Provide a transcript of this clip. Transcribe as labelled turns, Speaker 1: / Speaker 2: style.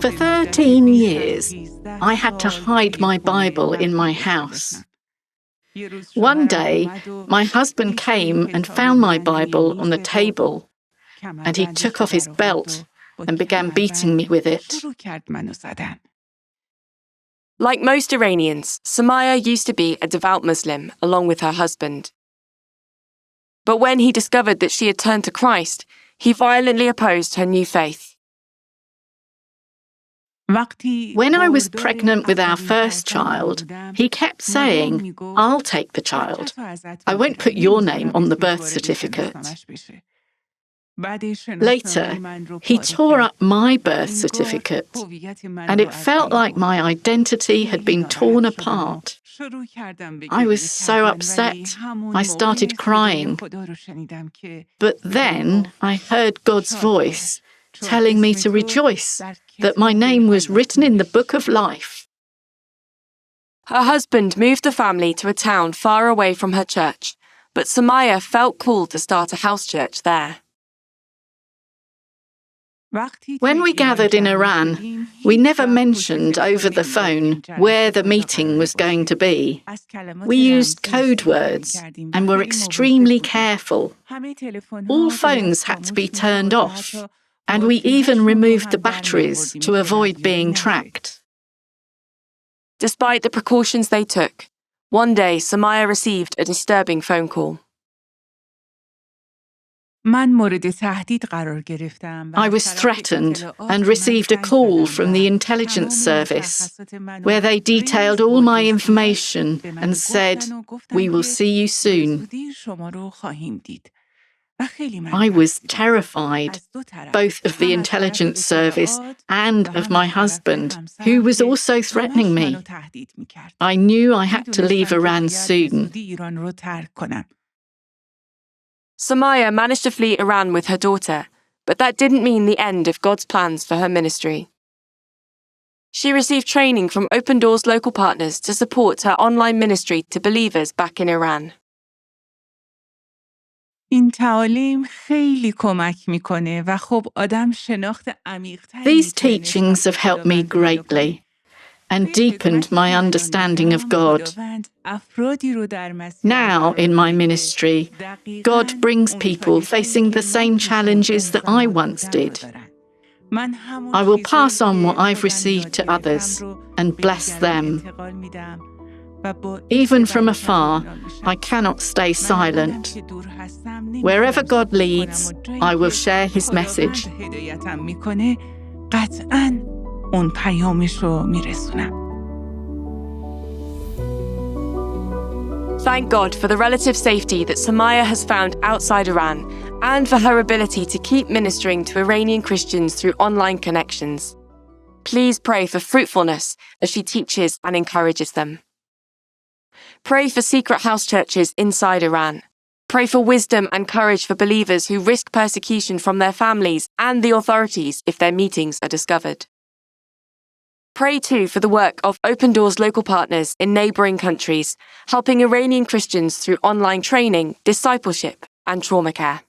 Speaker 1: For 13 years, I had to hide my Bible in my house. One day, my husband came and found my Bible on the table, and he took off his belt and began beating me with it.
Speaker 2: Like most Iranians, Somayeh used to be a devout Muslim along with her husband. But when he discovered that she had turned to Christ, he violently opposed her new faith.
Speaker 1: When I was pregnant with our first child, he kept saying, "I'll take the child. I won't put your name on the birth certificate." Later, he tore up my birth certificate, and it felt like my identity had been torn apart. I was so upset, I started crying. But then I heard God's voice telling me to rejoice, that my name was written in the book of life.
Speaker 2: Her husband moved the family to a town far away from her church, but Somayeh felt called to start a house church there.
Speaker 1: When we gathered in Iran, we never mentioned over the phone where the meeting was going to be. We used code words and were extremely careful. All phones had to be turned off, and we even removed the batteries to avoid being tracked.
Speaker 2: Despite the precautions they took, one day Somayeh received a disturbing phone call.
Speaker 1: I was threatened and received a call from the intelligence service where they detailed all my information and said, "We will see you soon." I was terrified, both of the intelligence service and of my husband, who was also threatening me. I knew I had to leave Iran soon.
Speaker 2: Somayeh managed to flee Iran with her daughter, but that didn't mean the end of God's plans for her ministry. She received training from Open Doors local partners to support her online ministry to believers back in Iran.
Speaker 1: These teachings have helped me greatly and deepened my understanding of God. Now, in my ministry, God brings people facing the same challenges that I once did. I will pass on what I've received to others and bless them. Even from afar, I cannot stay silent. Wherever God leads, I will share His message.
Speaker 2: Thank God for the relative safety that Somayeh has found outside Iran and for her ability to keep ministering to Iranian Christians through online connections. Please pray for fruitfulness as she teaches and encourages them. Pray for secret house churches inside Iran. Pray for wisdom and courage for believers who risk persecution from their families and the authorities if their meetings are discovered. Pray too for the work of Open Doors local partners in neighbouring countries, helping Iranian Christians through online training, discipleship, and trauma care.